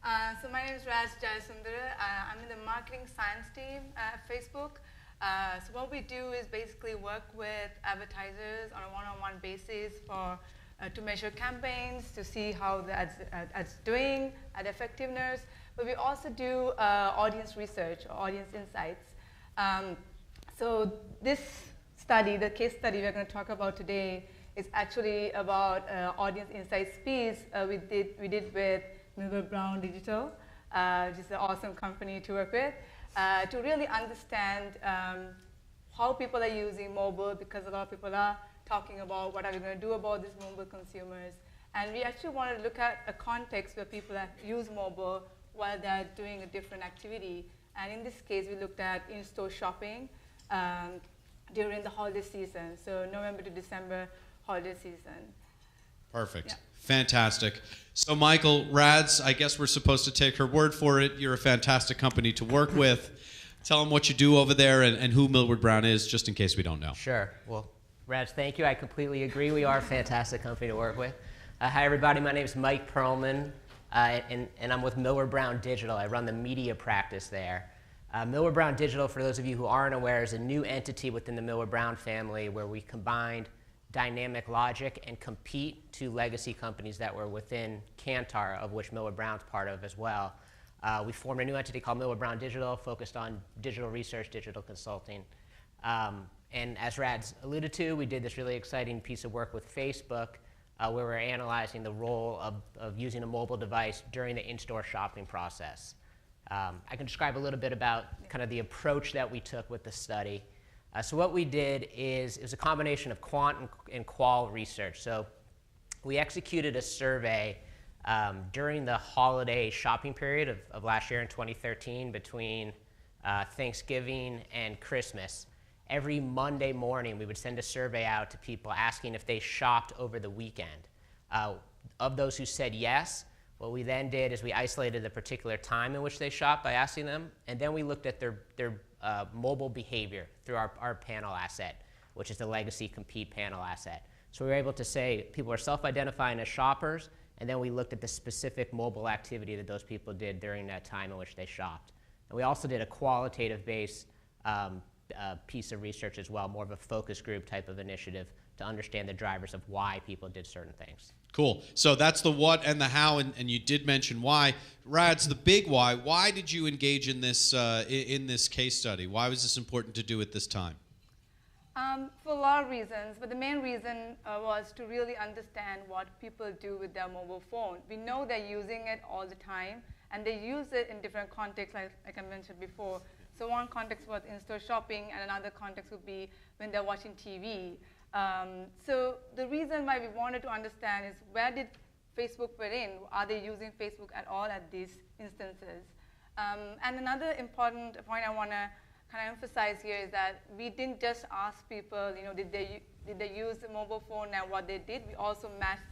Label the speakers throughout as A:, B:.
A: So my name is Raj Jayasundara. I'm in the marketing science team at Facebook. So what we do is basically work with advertisers on a one-on-one basis to measure campaigns, to see how the ads doing, ad effectiveness. But we also do audience research, or audience insights. So this study, the case study we're going to talk about today, is actually about audience insights piece we did with Miller Brown Digital, which is an awesome company to work with, to really understand how people are using mobile, because a lot of people are talking about what are we going to do about these mobile consumers. And we actually wanted to look at a context where people use mobile while they're doing a different activity. And in this case, we looked at in-store shopping during the holiday season, so November to December holiday season.
B: Perfect.
A: Yeah.
B: Fantastic. So Michael, Rads, I guess we're supposed to take her word for it. You're a fantastic company to work with. Tell them what you do over there and who Millward Brown is, just in case we don't know.
C: Sure. Well, Rads, thank you. I completely agree. We are a fantastic company to work with. Hi, everybody. My name is Mike Perlman, and I'm with Millward Brown Digital. I run the media practice there. Millward Brown Digital, for those of you who aren't aware, is a new entity within the Millward Brown family where we combined Dynamic Logic and Compete, two legacy companies that were within Kantar, of which Millward Brown's part of as well. We formed a new entity called Millward Brown Digital, focused on digital research, digital consulting. And as Rads alluded to, we did this really exciting piece of work with Facebook where we're analyzing the role of using a mobile device during the in-store shopping process. I can describe a little bit about kind of the approach that we took with the study. So what we did is, it was a combination of quant and qual research. So we executed a survey during the holiday shopping period of last year in 2013, between Thanksgiving and Christmas. Every Monday morning, we would send a survey out to people asking if they shopped over the weekend. Of those who said yes, what we then did is we isolated the particular time in which they shopped by asking them, and then we looked at their mobile behavior through our panel asset, which is the legacy Compete panel asset. So we were able to say people are self-identifying as shoppers, and then we looked at the specific mobile activity that those people did during that time in which they shopped. And we also did a qualitative-based piece of research as well, more of a focus group type of initiative to understand the drivers of why people did certain things.
B: Cool. So that's the what and the how, and you did mention why. Rads, the big why. Why did you engage in this case study? Why was this important to do at this time?
A: For a lot of reasons, but the main reason was to really understand what people do with their mobile phone. We know they're using it all the time, and they use it in different contexts, like I mentioned before. So one context was in-store shopping, and another context would be when they're watching TV. So the reason why we wanted to understand is, where did Facebook fit in? Are they using Facebook at all at these instances? And another important point I want to kind of emphasize here is that we didn't just ask people, did they use the mobile phone and what they did. We also matched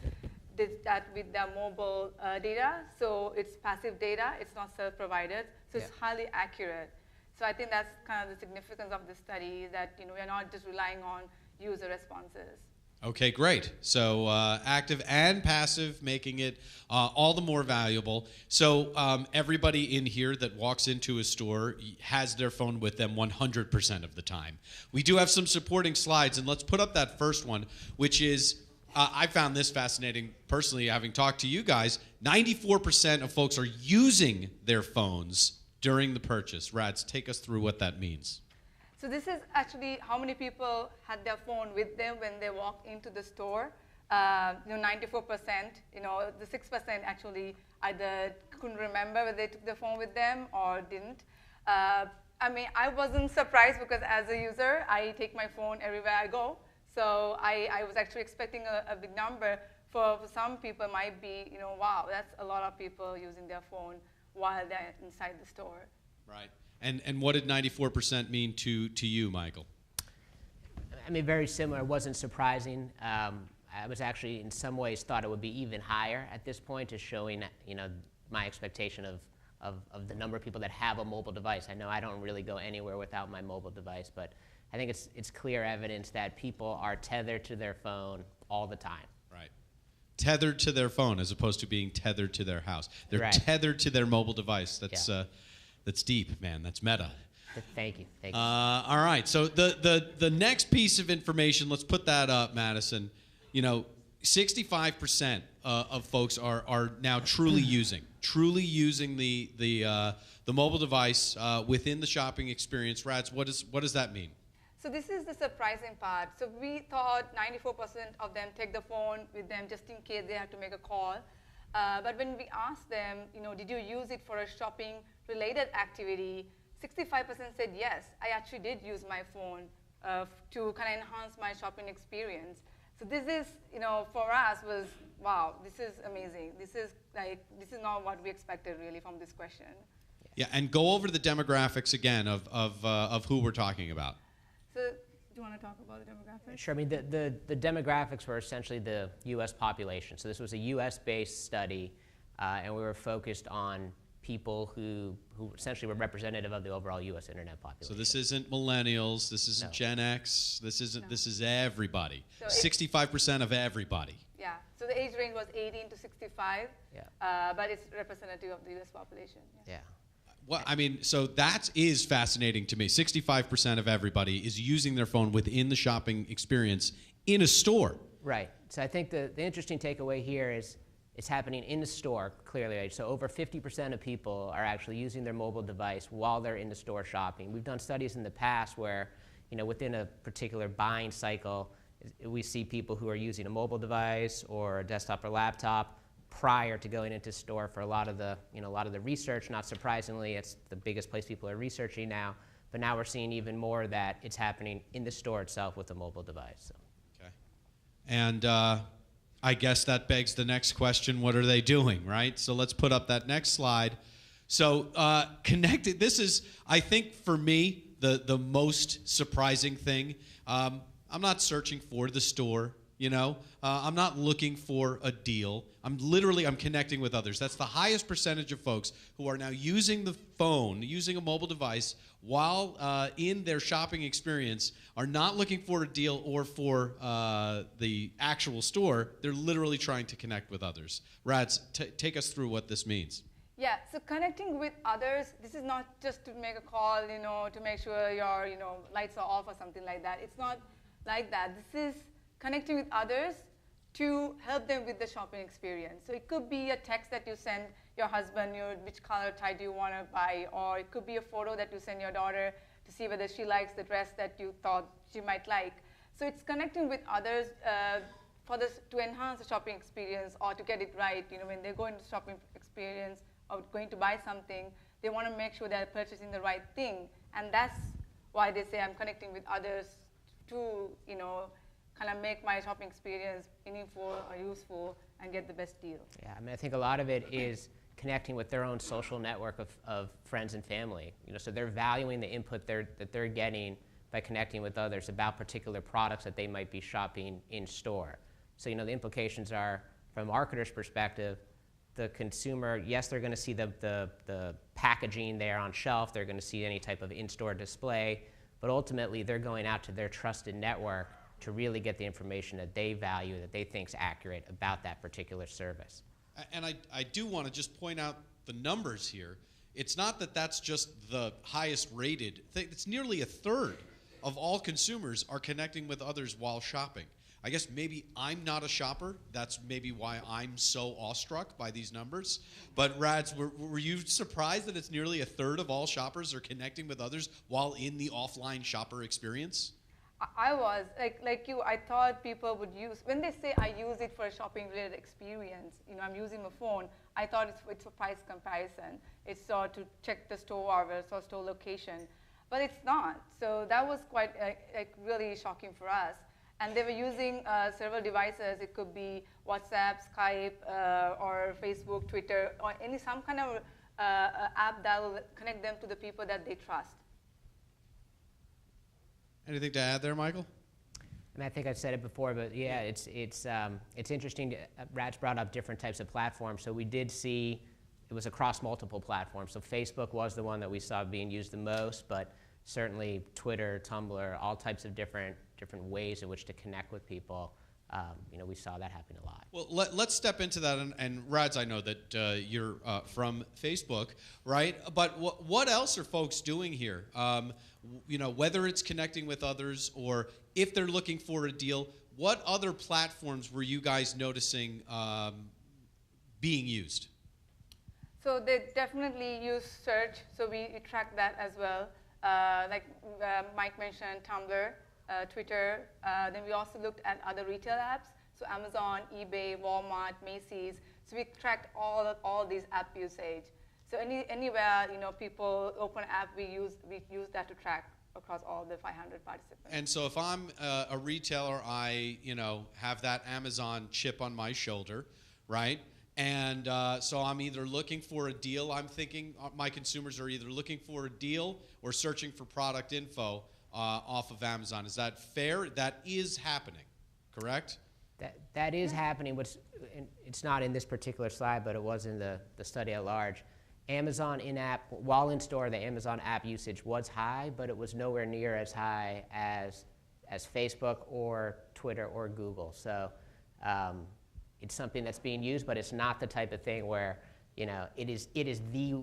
A: that with their mobile data. So it's passive data. It's not self-provided. So it's highly accurate. So I think that's kind of the significance of the study, that we're not just relying on user responses.
B: Okay, great. So active and passive, making it all the more valuable. So everybody in here that walks into a store has their phone with them 100% of the time. We do have some supporting slides, and let's put up that first one, which is, I found this fascinating personally, having talked to you guys. 94% of folks are using their phones during the purchase. Rads, take us through what that means.
A: So this is actually how many people had their phone with them when they walked into the store. 94%, the 6% actually either couldn't remember whether they took their phone with them or didn't. I mean, I wasn't surprised, because as a user, I take my phone everywhere I go. So I was actually expecting a big number. For some people, it might be, wow, that's a lot of people using their phone while they're inside the store.
B: Right. And what did 94% mean to you, Michael?
C: I mean, very similar. It wasn't surprising. I was actually, in some ways, thought it would be even higher at this point, just showing, my expectation of the number of people that have a mobile device. I know I don't really go anywhere without my mobile device, but I think it's clear evidence that people are tethered to their phone all the time.
B: Right. tethered to their phone as opposed to being tethered to their house. They're
C: Right.
B: tethered to their mobile device. That's deep, man. That's meta.
C: Thank you. Thank you.
B: All right. So the next piece of information, let's put that up, Madison. 65% of folks are now truly using the mobile device within the shopping experience. Rads, what does that mean?
A: So this is the surprising part. So we thought 94% of them take the phone with them just in case they have to make a call. But when we asked them, did you use it for a shopping-related activity, 65% said yes, I actually did use my phone to kind of enhance my shopping experience. So this is, for us was, wow, this is amazing. This is not what we expected really from this question.
B: Yeah, and go over the demographics again of who we're talking about.
A: So do you want to talk about the demographics?
C: Sure. I mean, the demographics were essentially the U.S. population. So this was a U.S.-based study, and we were focused on people who essentially were representative of the overall U.S. internet population.
B: So this isn't millennials. This isn't Gen X. This is everybody.
A: So
B: 65% of everybody.
A: Yeah. So the age range was 18 to 65.
C: Yeah.
A: But it's representative of the U.S. population.
C: Yeah.
B: Well, I mean, so that is fascinating to me. 65% of everybody is using their phone within the shopping experience in a store.
C: Right. So I think the interesting takeaway here is it's happening in the store, clearly. Right? So over 50% of people are actually using their mobile device while they're in the store shopping. We've done studies in the past where, within a particular buying cycle, we see people who are using a mobile device or a desktop or laptop prior to going into store for a lot of the research. Not surprisingly, it's the biggest place people are researching now. But now we're seeing even more that it's happening in the store itself with a mobile device. So.
B: Okay. And I guess that begs the next question: what are they doing, right? So let's put up that next slide. So connected. This is, I think, for me, the most surprising thing. I'm not searching for the store. I'm not looking for a deal. I'm connecting with others. That's the highest percentage of folks who are now using the phone, using a mobile device, while in their shopping experience, are not looking for a deal or for the actual store. They're literally trying to connect with others. Rads, take us through what this means.
A: Yeah, so connecting with others, this is not just to make a call, to make sure your, lights are off or something like that. It's not like that. This is connecting with others to help them with the shopping experience. So it could be a text that you send your husband, which color tie do you want to buy, or it could be a photo that you send your daughter to see whether she likes the dress that you thought she might like. So it's connecting with others to enhance the shopping experience or to get it right. When they go into shopping experience or going to buy something, they want to make sure they're purchasing the right thing. And that's why they say I'm connecting with others to, kind of make my shopping experience meaningful or useful and get the best deal.
C: Yeah, I mean, I think a lot of it is connecting with their own social network of friends and family. So they're valuing the input that they're getting by connecting with others about particular products that they might be shopping in store. So the implications are, from a marketer's perspective, the consumer, yes, they're going to see the packaging there on shelf. They're going to see any type of in-store display. But ultimately, they're going out to their trusted network to really get the information that they value, that they think is accurate about that particular service.
B: And I do want to just point out the numbers here. It's not that that's just the highest rated thing. It's nearly a third of all consumers are connecting with others while shopping. I guess maybe I'm not a shopper. That's maybe why I'm so awestruck by these numbers. But Rads, were you surprised that it's nearly a third of all shoppers are connecting with others while in the offline shopper experience?
A: I was, like you, I thought people would use, when they say I use it for a shopping-related experience, I'm using my phone, I thought it's a price comparison. It's to check the store hours or store location. But it's not. So that was quite really shocking for us. And they were using several devices. It could be WhatsApp, Skype, or Facebook, Twitter, or some kind of app that will connect them to the people that they trust.
B: Anything to add there, Michael?
C: And I think I've said it before, but yeah, it's interesting. Raj brought up different types of platforms. So we did see it was across multiple platforms. So Facebook was the one that we saw being used the most, but certainly Twitter, Tumblr, all types of different ways in which to connect with people we saw that happen a lot.
B: Well, let's step into that. And Rads, I know that you're from Facebook, right? But what else are folks doing here? Whether it's connecting with others or if they're looking for a deal, what other platforms were you guys noticing being used?
A: So they definitely use search, so we track that as well. Like Mike mentioned, Tumblr, Twitter. Then we also looked at other retail apps, so Amazon, eBay, Walmart, Macy's. So we tracked all these app usage. So anywhere people open an app, we use that to track across all the 500 participants.
B: And so if I'm a retailer, I have that Amazon chip on my shoulder, right? And so I'm either looking for a deal. I'm thinking my consumers are either looking for a deal or searching for product info off of Amazon. Is that fair? That is happening, correct?
C: That is happening. It's not in this particular slide, but it was in the study at large. Amazon in-app, while in store, the Amazon app usage was high, but it was nowhere near as high as Facebook or Twitter or Google. So it's something that's being used, but it's not the type of thing where it is the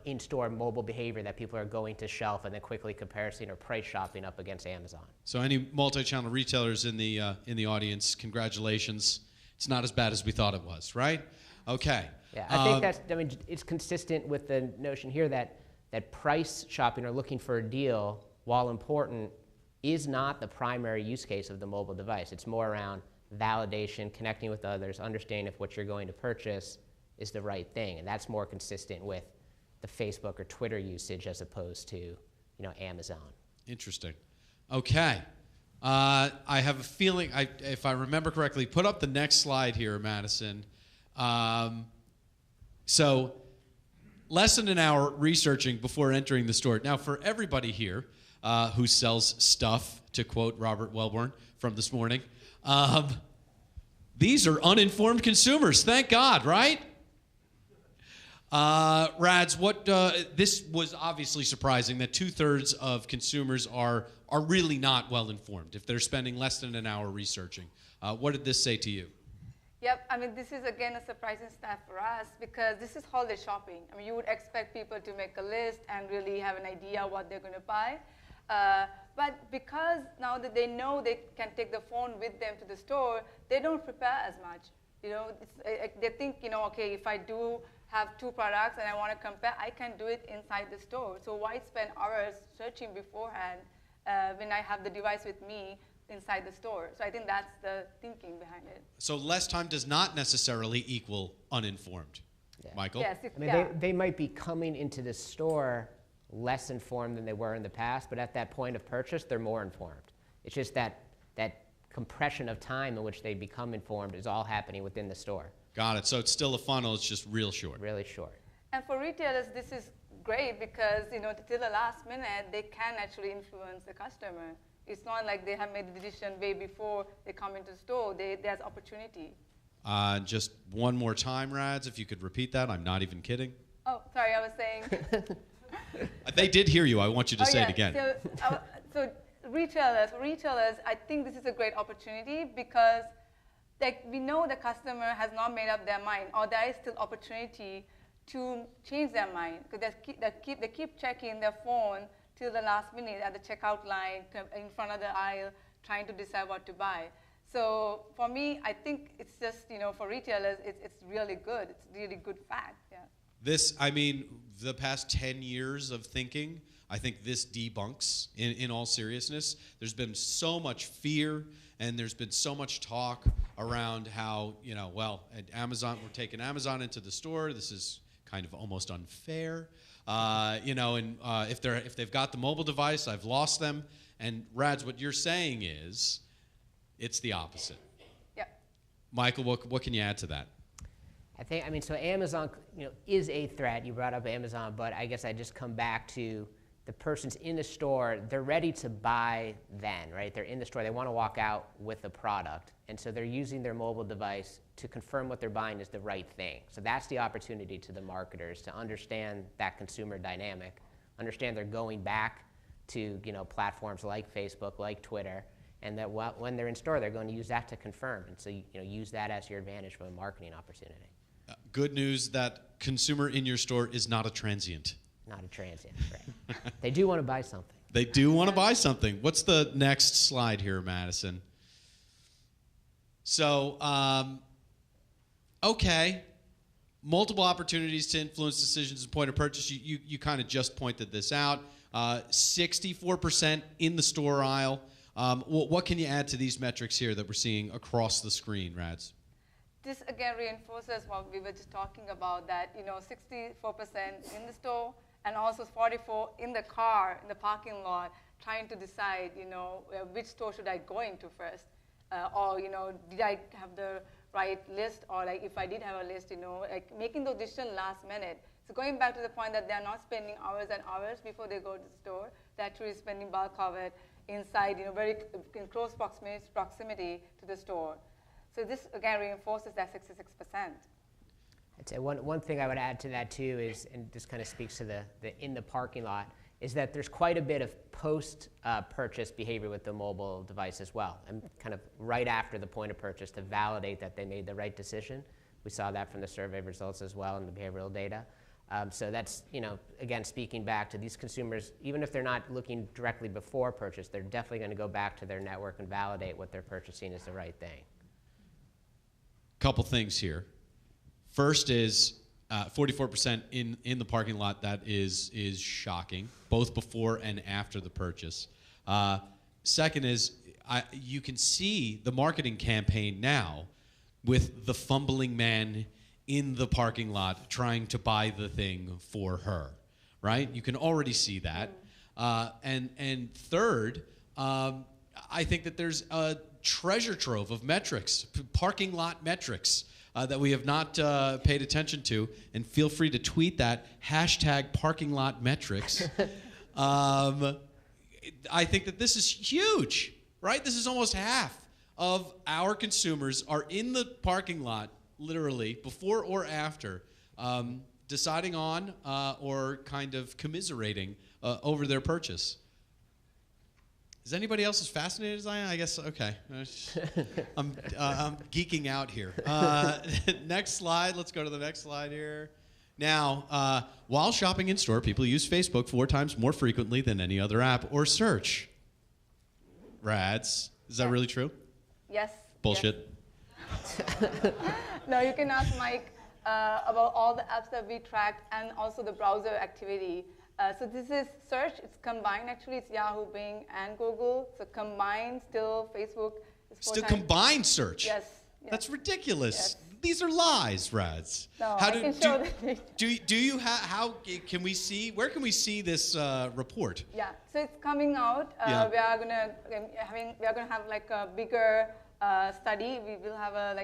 C: in-store mobile behavior that people are going to shelf and then quickly comparison or price shopping up against Amazon.
B: So any multi-channel retailers in the audience, congratulations. It's not as bad as we thought it was, right? Okay.
C: Yeah, I think it's consistent with the notion here that price shopping or looking for a deal, while important, is not the primary use case of the mobile device. It's more around validation, connecting with others, understanding if what you're going to purchase is the right thing, and that's more consistent with the Facebook or Twitter usage as opposed to Amazon. Interesting.
B: Okay. I have a feeling, if I remember correctly, put up the next slide here, Madison. So less than an hour researching before entering the store. Now, for everybody here who sells stuff, to quote Robert Welborn from this morning, these are uninformed consumers. Thank God, right? Rads, this was obviously surprising that 2/3 of consumers are really not well informed if they're spending less than an hour researching. What did this say to you?
A: Yep, this is again a surprising stat for us because this is holiday shopping. You would expect people to make a list and really have an idea what they're going to buy. But because now that they know they can take the phone with them to the store, they don't prepare as much. They think, okay, if I do have 2 products and I want to compare, I can do it inside the store. So why spend hours searching beforehand when I have the device with me inside the store? So I think that's the thinking behind it.
B: So less time does not necessarily equal uninformed. Yeah. Michael?
A: Yes.
C: They might be coming into the store less informed than they were in the past, but at that point of purchase, they're more informed. It's just that compression of time in which they become informed is all happening within the store.
B: Got it. So it's still a funnel, it's just real short.
C: Really short.
A: And for retailers, this is great because, till the last minute, they can actually influence the customer. It's not like they have made the decision way before they come into the store. There's opportunity.
B: Just one more time, Rads, if you could repeat that. I'm not even kidding.
A: Oh, sorry, I was saying.
B: They did hear you. I want you to say it again.
A: So retailers, I think this is a great opportunity because we know the customer has not made up their mind, or there is still opportunity to change their mind because they keep checking their phone till the last minute at the checkout line, in front of the aisle, trying to decide what to buy. So for me, I think it's just, for retailers, it's really good. It's really good fact. Yeah.
B: The past 10 years of thinking, I think this debunks, in all seriousness. There's been so much fear, and there's been so much talk around how, at Amazon, we're taking Amazon into the store. This is kind of almost unfair. If they've got the mobile device, I've lost them. And Rads, what you're saying is, it's the opposite.
A: Yeah.
B: Michael, what can you add to that?
C: So Amazon, is a threat. You brought up Amazon, but I guess I just come back to the person's in the store. They're ready to buy then, right? They're in the store. They want to walk out with the product. And so they're using their mobile device to confirm what they're buying is the right thing. So that's the opportunity to the marketers to understand that consumer dynamic, understand they're going back to, platforms like Facebook, like Twitter, and that when they're in store, they're going to use that to confirm. And so use that as your advantage from a marketing opportunity.
B: Good news that consumer in your store is not a transient.
C: Not a transient, right? They do want to buy something.
B: They do want to buy something. What's the next slide here, Madison? So, okay, multiple opportunities to influence decisions and point of purchase. You kind of just pointed this out. 64% in the store aisle. What can you add to these metrics here that we're seeing across the screen, Rads?
A: This again reinforces what we were just talking about, that 64% in the store and also 44% in the car, in the parking lot, trying to decide, which store should I go into first, or did I have the right list, or like if I did have a list, like making those decisions last minute. So going back to the point that they're not spending hours and hours before they go to the store, they're actually spending bulk of it inside, very in close proximity to the store. So this again reinforces that 66%.
C: I'd say one thing I would add to that too is, and this kind of speaks to the in the parking lot, is that there's quite a bit of post-purchase behavior with the mobile device as well, and kind of right after the point of purchase to validate that they made the right decision. We saw that from the survey results as well and the behavioral data. So that's, again, speaking back to these consumers, even if they're not looking directly before purchase, they're definitely going to go back to their network and validate what they're purchasing is the right thing.
B: Couple things here. First is 44% in the parking lot. That is shocking, both before and after the purchase. Second is you can see the marketing campaign now with the fumbling man in the parking lot trying to buy the thing for her, right? You can already see that. And third, I think that there's a treasure trove of metrics, parking lot metrics, that we have not paid attention to. And feel free to tweet that, #parkinglotmetrics. I think that this is huge, right? This is almost half of our consumers are in the parking lot, literally, before or after, deciding on or kind of commiserating over their purchase. Is anybody else as fascinated as I am? I guess, okay. I'm geeking out here. Next slide. Let's go to the next slide here. Now, while shopping in store, people use Facebook 4 times more frequently than any other app or search. Rads. Is that really true?
A: Yes.
B: Bullshit.
A: Yes. No, you can ask Mike about all the apps that we tracked and also the browser activity. So this is search. It's combined. Actually, it's Yahoo, Bing, and Google. So combined, still Facebook is 4
B: Still
A: times.
B: combined search?
A: Yes.
B: That's ridiculous.
A: Yes.
B: These are lies, Rads.
A: No, I can show that.
B: Do you how can we see, where can we see this report?
A: Yeah, so it's coming out.
B: Yeah.
A: We are gonna have like a bigger study. We will have a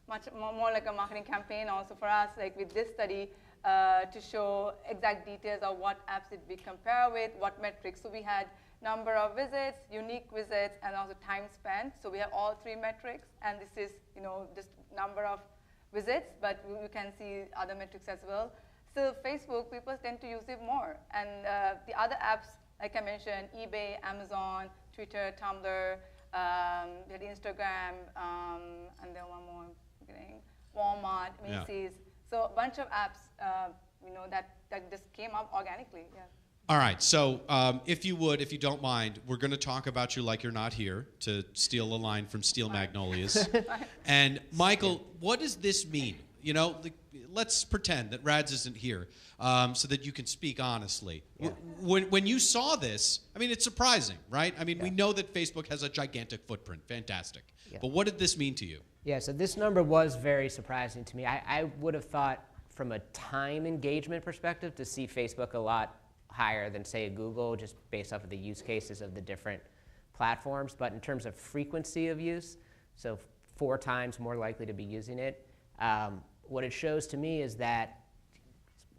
A: much more like a marketing campaign also for us, like with this study, to show exact details of what apps did we compare with, what metrics. So we had number of visits, unique visits, and also time spent. So we have all 3 metrics, and this is just number of visits, but you can see other metrics as well. So Facebook, people tend to use it more, and the other apps, like I mentioned, eBay, Amazon, Twitter, Tumblr, we had Instagram, and then one more, Walmart, Macy's.
B: Yeah.
A: So a bunch of apps, that just came up organically. Yeah.
B: All right, so if you don't mind, we're going to talk about you like you're not here, to steal a line from Steel Magnolias. And Michael, what does this mean? Let's pretend that Rads isn't here, so that you can speak honestly. Yeah. When you saw this, I mean, it's surprising, right? I mean, we know that Facebook has a gigantic footprint, fantastic. Yeah. But what did this mean to you? Yeah,
C: so this number was very surprising to me. I would have thought from a time engagement perspective to see Facebook a lot higher than, say, Google, just based off of the use cases of the different platforms. But in terms of frequency of use, so 4 times more likely to be using it, what it shows to me is that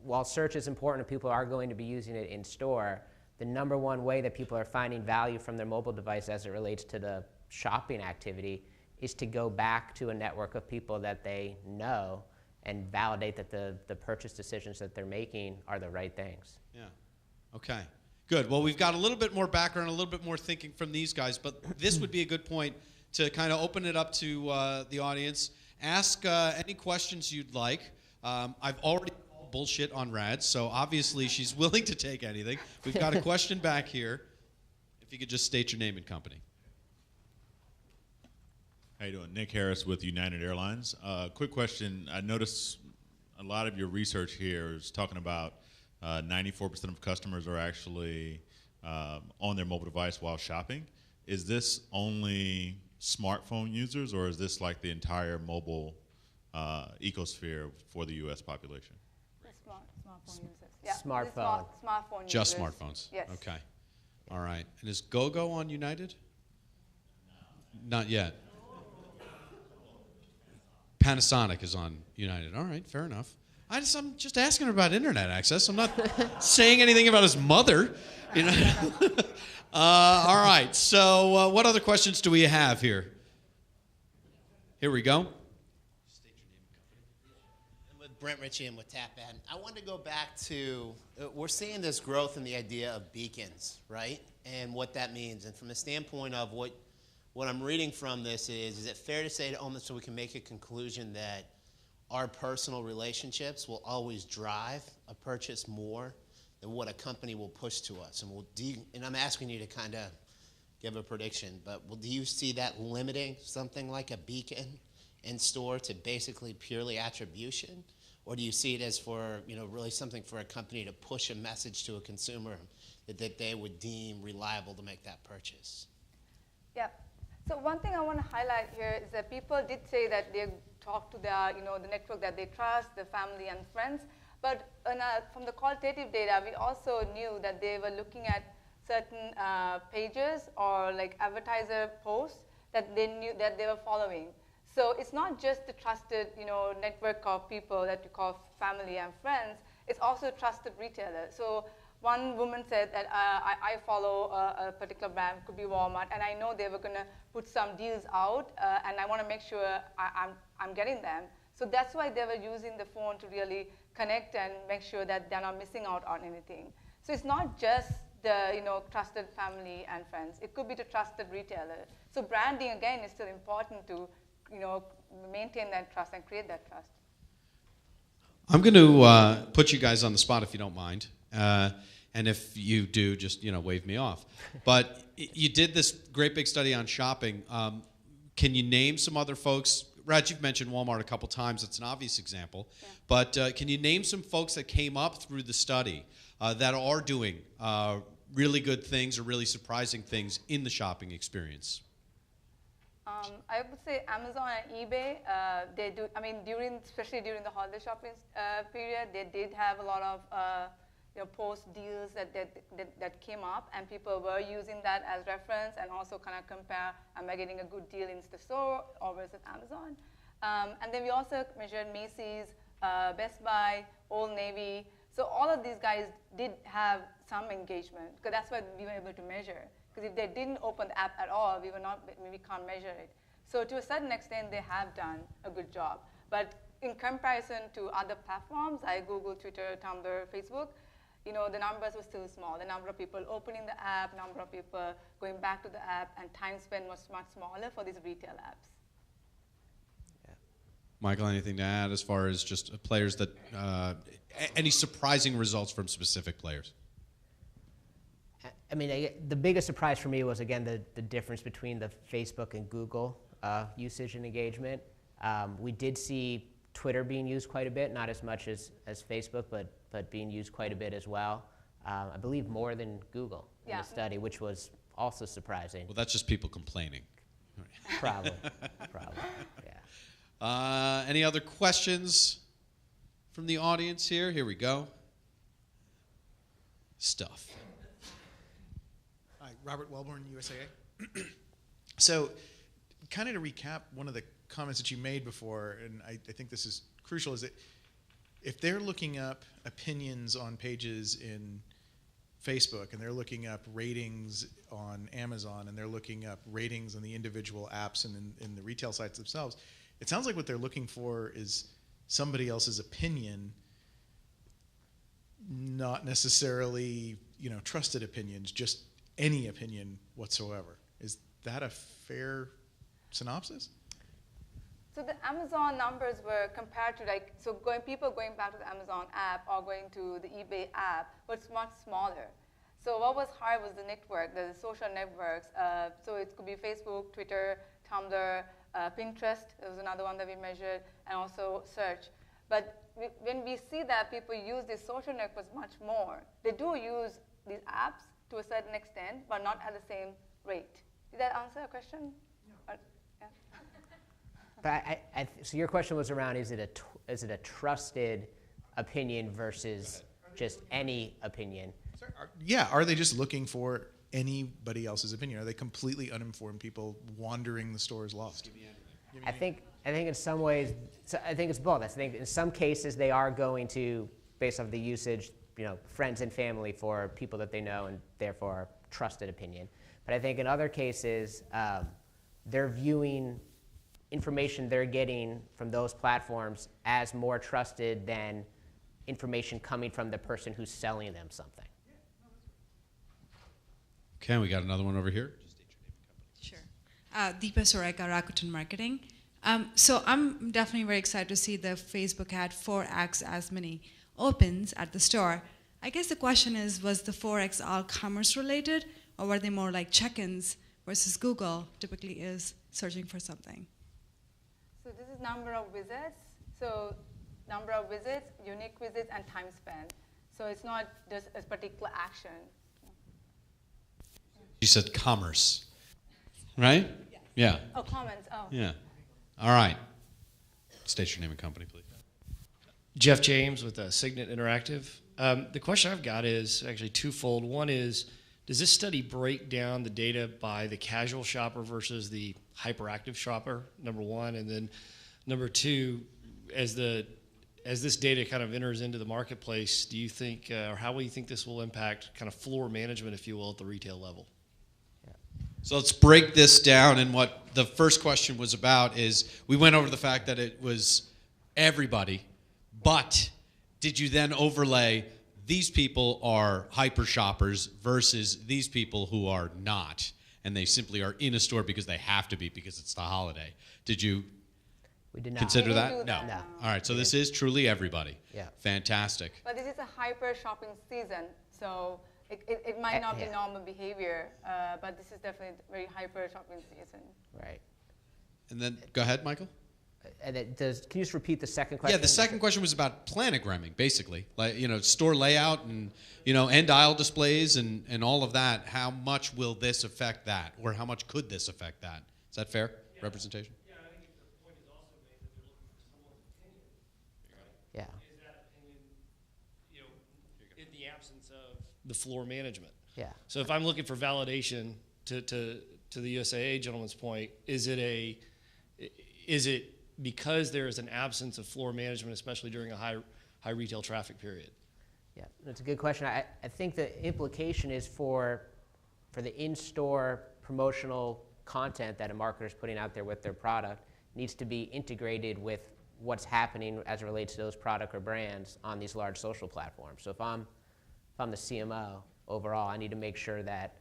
C: while search is important and people are going to be using it in store, the #1 way that people are finding value from their mobile device as it relates to the shopping activity is to go back to a network of people that they know and validate that the purchase decisions that they're making are the right things.
B: Yeah. Okay. Good. Well, we've got a little bit more background, a little bit more thinking from these guys, but this would be a good point to kind of open it up to the audience. Ask any questions you'd like. I've already called bullshit on Rad, so obviously she's willing to take anything. We've got a question back here. If you could just state your name and company.
D: How you doing? Nick Harris with United Airlines. Quick question. I noticed a lot of your research here is talking about 94% of customers are actually on their mobile device while shopping. Is this only smartphone users, or is this like the entire mobile ecosphere for the U.S. population?
A: Smartphone users. Yeah.
C: Smartphone.
A: Smartphone
B: Just
A: users.
B: smartphones?
A: Yes.
B: Okay. All right. And is GoGo on United? No. Not yet. Panasonic is on United. All right, fair enough. I'm just asking about internet access. I'm not saying anything about his mother. You know. All right. So, what other questions do we have here? Here we go.
E: With Brent Ritchie and with TapN, I wanted to go back to we're seeing this growth in the idea of beacons, right? And what that means. And from the standpoint of what I'm reading from this is it fair to say to almost so we can make a conclusion that our personal relationships will always drive a purchase more than what a company will push to us? And I'm asking you to kind of give a prediction, but do you see that limiting something like a beacon in store to basically purely attribution? Or do you see it as for, really something for a company to push a message to a consumer that they would deem reliable to make that purchase?
A: Yeah. So one thing I want to highlight here is that people did say that they talk to their, the network that they trust, their family and friends. But from the qualitative data, we also knew that they were looking at certain pages or like advertiser posts that they knew that they were following. So it's not just the trusted, network of people that you call family and friends. It's also trusted retailers. So one woman said that I follow a particular brand, could be Walmart, and I know they were going to put some deals out, and I want to make sure I'm getting them. So that's why they were using the phone to really connect and make sure that they're not missing out on anything. So it's not just the trusted family and friends. It could be the trusted retailer. So branding, again, is still important to maintain that trust and create that trust.
B: I'm going to put you guys on the spot if you don't mind. And if you do, just wave me off. But you did this great big study on shopping. Can you name some other folks? Raj, you've mentioned Walmart a couple times. It's an obvious example. Yeah. But can you name some folks that came up through the study that are doing really good things or really surprising things in the shopping experience?
A: I would say Amazon and eBay, they do, especially during the holiday shopping period, they did have a lot of post deals that came up, and people were using that as reference and also kind of compare, am I getting a good deal in the store or versus Amazon? And then we also measured Macy's, Best Buy, Old Navy. So all of these guys did have some engagement, because that's what we were able to measure. Because if they didn't open the app at all, we can't measure it. So to a certain extent, they have done a good job. But in comparison to other platforms, like Google, Twitter, Tumblr, Facebook, the numbers were still small. The number of people opening the app, number of people going back to the app, and time spent was much smaller for these retail apps.
B: Yeah. Michael, anything to add as far as just players that, any surprising results from specific players?
C: The biggest surprise for me was, again, the difference between the Facebook and Google usage and engagement. We did see Twitter being used quite a bit, not as much as Facebook, but being used quite a bit as well. I believe more than Google in the study, which was also surprising.
B: Well, that's just people complaining.
C: Probably, yeah.
B: Any other questions from the audience here? Here we go. Stuff.
F: Hi, Robert Wellborn, USAA. So, kind of to recap one of the comments that you made before, and I think this is crucial, is that if they're looking up opinions on pages in Facebook, and they're looking up ratings on Amazon, and they're looking up ratings on the individual apps and in the retail sites themselves, it sounds like what they're looking for is somebody else's opinion, not necessarily trusted opinions, just any opinion whatsoever. Is that a fair synopsis?
A: So the Amazon numbers were compared to people going back to the Amazon app or going to the eBay app, but it's much smaller. So what was high was the network, the social networks. So it could be Facebook, Twitter, Tumblr, Pinterest. There was another one that we measured, and also search. But when we see that people use these social networks much more, they do use these apps to a certain extent, but not at the same rate. Did that answer your question? Yeah.
C: But so your question was around, is it a trusted opinion versus just any opinion?
F: Are they just looking for anybody else's opinion? Are they completely uninformed people wandering the stores lost?
C: I think in some ways, I think it's both. I think in some cases they are going to, based off the usage, friends and family for people that they know and therefore trusted opinion. But I think in other cases, they're viewing information they're getting from those platforms as more trusted than information coming from the person who's selling them something.
B: Okay, we got another one over here.
G: Sure. Deepa Soreka, Rakuten Marketing. So I'm definitely very excited to see the Facebook had 4x as many opens at the store. I guess the question is, was the 4x all commerce related, or were they more like check-ins versus Google typically is searching for something?
A: So this is number of visits. So number of visits, unique visits, and time spent. So it's not just a particular action.
B: You said commerce, right? Yeah.
A: Oh, comments. Oh.
B: Yeah. All right. State your name and company, please.
H: Jeff James with Signet Interactive. The question I've got is actually twofold. One is, does this study break down the data by the casual shopper versus the hyperactive shopper, number one? And then number two, as this data kind of enters into the marketplace, do you think, or how will you think this will impact kind of floor management, if you will, at the retail level?
B: So let's break this down. And what the first question was about is, we went over the fact that it was everybody, but did you then overlay these people are hyper shoppers versus these people who are not, and they simply are in a store because they have to be because it's the holiday? Did you
C: We did not.
B: consider
A: We
B: that?
A: didn't do that,
C: No.
A: no.
B: All right, so this is truly everybody.
C: Yeah.
B: Fantastic.
A: But this is a hyper shopping season, so it might not be
C: Yeah.
A: normal behavior, but this is definitely very hyper shopping season.
C: Right.
B: And then, go ahead, Michael.
C: And can you just repeat the second question?
B: Yeah, the second question was about planogramming, basically, like store layout and end aisle displays and all of that. How much will this affect that, or how much could this affect that? Is that fair representation?
H: Yeah, I think the point is also made that they're looking for someone's opinion. Right?
C: Yeah.
H: Is that opinion, in the absence of the floor management?
C: Yeah.
H: So if I'm looking for validation to the USAA gentleman's point, is it because there is an absence of floor management, especially during a high retail traffic period?
C: Yeah, that's a good question. I think the implication is for the in-store promotional content that a marketer is putting out there with their product needs to be integrated with what's happening as it relates to those product or brands on these large social platforms. So if I'm the CMO overall, I need to make sure that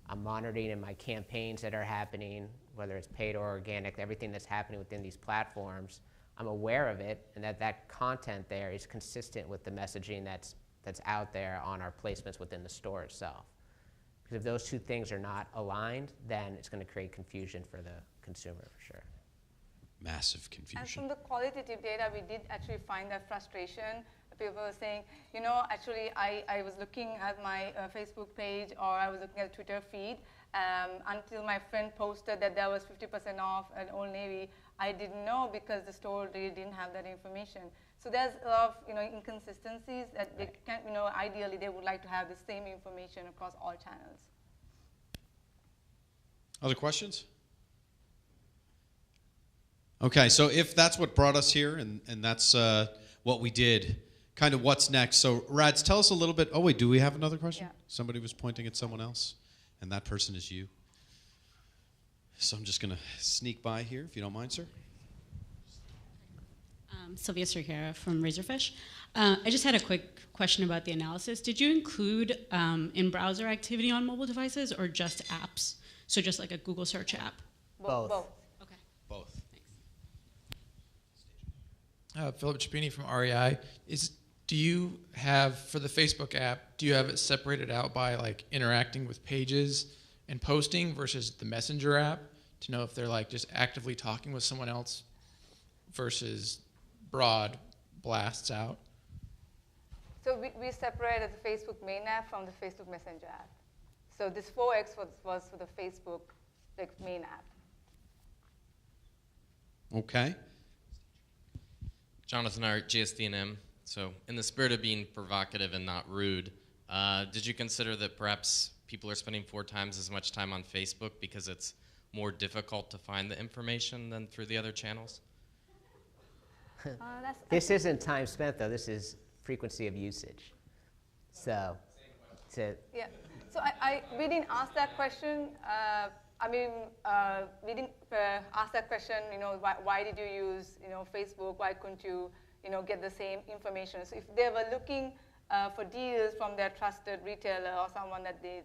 C: I'm monitoring in my campaigns that are happening, whether it's paid or organic, everything that's happening within these platforms, I'm aware of it, and that content there is consistent with the messaging that's out there on our placements within the store itself. Because if those two things are not aligned, then it's going to create confusion for the consumer, for sure.
B: Massive
A: And
B: confusion.
A: from the qualitative data, we did actually find that frustration. People were saying, actually, I was looking at my Facebook page, or I was looking at the Twitter feed, until my friend posted that there was 50% off at Old Navy. I didn't know because the store really didn't have that information. So there's a lot of inconsistencies that they can, ideally they would like to have the same information across all channels.
B: Other questions? Okay, so if that's what brought us here, and that's what we did, kind of what's next. So Rads, tell us a little bit. Oh wait, do we have another question?
A: Yeah.
B: Somebody was pointing at someone else, and that person is you. So I'm just going to sneak by here, if you don't mind, sir.
I: Sylvia Cerquera from Razorfish. I just had a quick question about the analysis. Did you include in-browser activity on mobile devices or just apps? So just like a Google search app?
C: Both.
I: Okay.
B: Both.
J: Philip Chapini from REI. Do you have, for the Facebook app, do you have it separated out by like interacting with pages and posting versus the Messenger app to know if they're like just actively talking with someone else versus broad blasts out?
A: So we separated the Facebook main app from the Facebook Messenger app. So this 4x was for the Facebook main app.
B: Okay.
K: Jonathan Art, GSD&M. So in the spirit of being provocative and not rude, did you consider that perhaps people are spending 4 times as much time on Facebook because it's more difficult to find the information than through the other channels?
C: This isn't time spent, though. This is frequency of usage. So,
A: yeah. So we didn't ask that question. We didn't ask that question. Why did you use Facebook? Why couldn't you get the same information? So if they were looking for deals from their trusted retailer or someone that they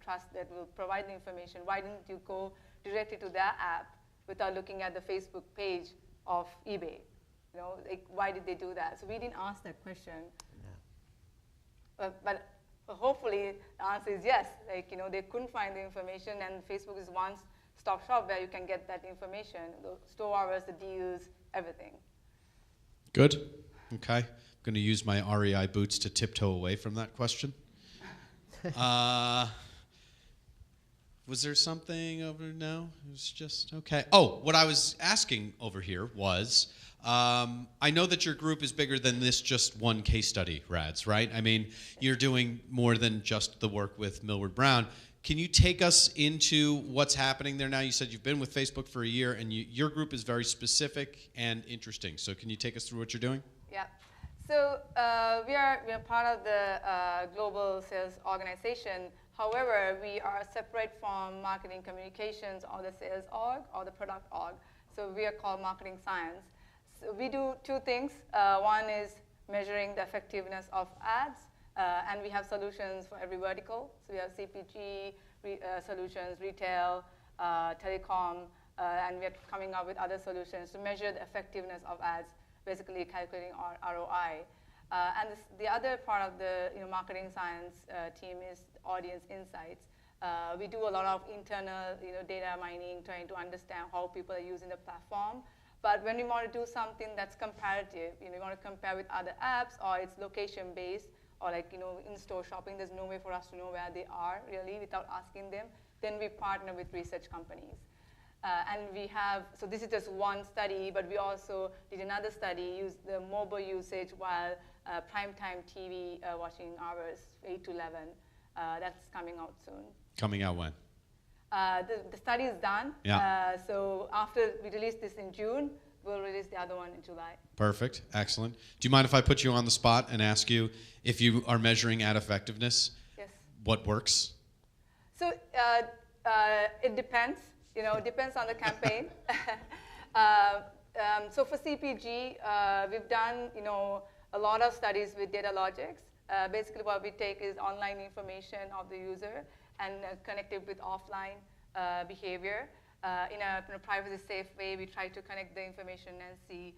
A: trust that will provide the information, why didn't you go directly to their app without looking at the Facebook page of eBay? Why did they do that? So we didn't ask that question. No. But hopefully the answer is yes. They couldn't find the information, and Facebook is one-stop shop where you can get that information, the store hours, the deals, everything.
B: Good. Okay. I'm going to use my REI boots to tiptoe away from that question. Was there something over? No, it was just okay. Oh, what I was asking over here was, I know that your group is bigger than this just one case study, Rads, right? I mean, you're doing more than just the work with Millward Brown. Can you take us into what's happening there now? You said you've been with Facebook for a year, and your group is very specific and interesting. So can you take us through what you're doing?
A: Yeah. So we are part of the global sales organization. However, we are separate from marketing communications or the sales org or the product org. So we are called marketing science. So we do 2 things. One is measuring the effectiveness of ads, and we have solutions for every vertical. So we have CPG solutions, retail, telecom, and we are coming up with other solutions to measure the effectiveness of ads, basically calculating our ROI. And the other part of the marketing science team is audience insights. We do a lot of internal data mining, trying to understand how people are using the platform. But when we want to do something that's comparative, we want to compare with other apps, or it's location-based, or in-store shopping, there's no way for us to know where they are really without asking them, then we partner with research companies. And we have, so this is just one study, but we also did another study, used the mobile usage while primetime TV watching hours, 8 to 11. That's coming out soon.
B: Coming out when?
A: The study is done.
B: Yeah.
A: So after we release this in June, we'll release the other one in July.
B: Perfect. Excellent. Do you mind if I put you on the spot and ask you if you are measuring ad effectiveness?
A: Yes.
B: What works?
A: So it depends. It depends on the campaign. So for CPG, we've done a lot of studies with data logics. Basically, what we take is online information of the user and connect it with offline behavior. In a privacy-safe way, we try to connect the information and see,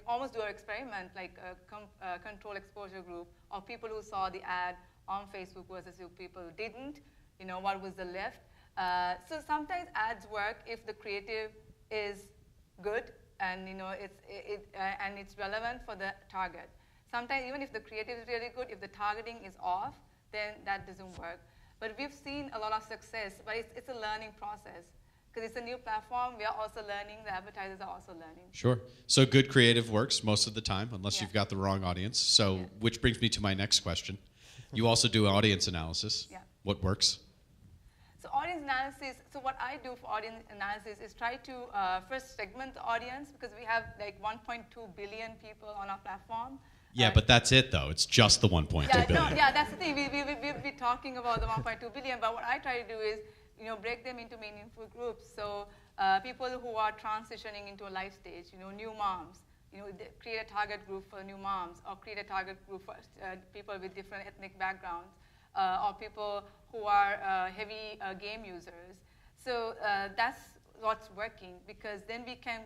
A: almost do an experiment, like a control exposure group of people who saw the ad on Facebook versus people who didn't. What was the lift? So sometimes ads work if the creative is good and it's relevant for the target. Sometimes even if the creative is really good, if the targeting is off, then that doesn't work. But we've seen a lot of success, but it's a learning process. Because it's a new platform, we are also learning, the advertisers are also learning.
B: Sure. So good creative works most of the time, unless you've got the wrong audience. So, which brings me to my next question. You also do audience analysis.
A: Yeah.
B: What works?
A: So audience analysis, so what I do for audience analysis is try to first segment the audience, because we have 1.2 billion people on our platform.
B: Yeah, but that's it, though. It's just the 1.2 billion.
A: No, yeah, that's the thing. We'll be talking about the 1.2 billion, but what I try to do is break them into meaningful groups. So people who are transitioning into a life stage, new moms, create a target group for new moms, or create a target group for people with different ethnic backgrounds, or people who are heavy game users. So that's what's working, because then we can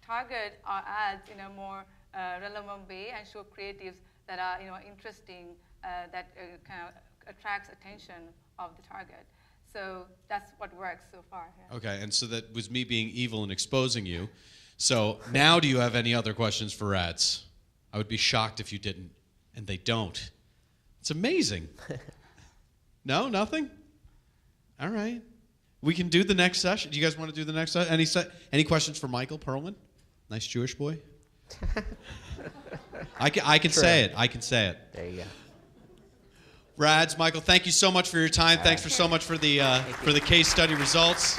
A: target our ads in a more relevant way and show creatives that are interesting, that kind of attracts attention of the target. So that's what works so far. Yeah.
B: Okay, and so that was me being evil and exposing you. So now do you have any other questions for ads? I would be shocked if you didn't, and they don't. It's amazing. No, nothing? All right. We can do the next session. Do you guys want to do the next session? Any questions for Michael Perlman? Nice Jewish boy. I can say it. I can say it.
C: There you go.
B: Rads, Michael, thank you so much for your time. Thanks for so much for the case study results.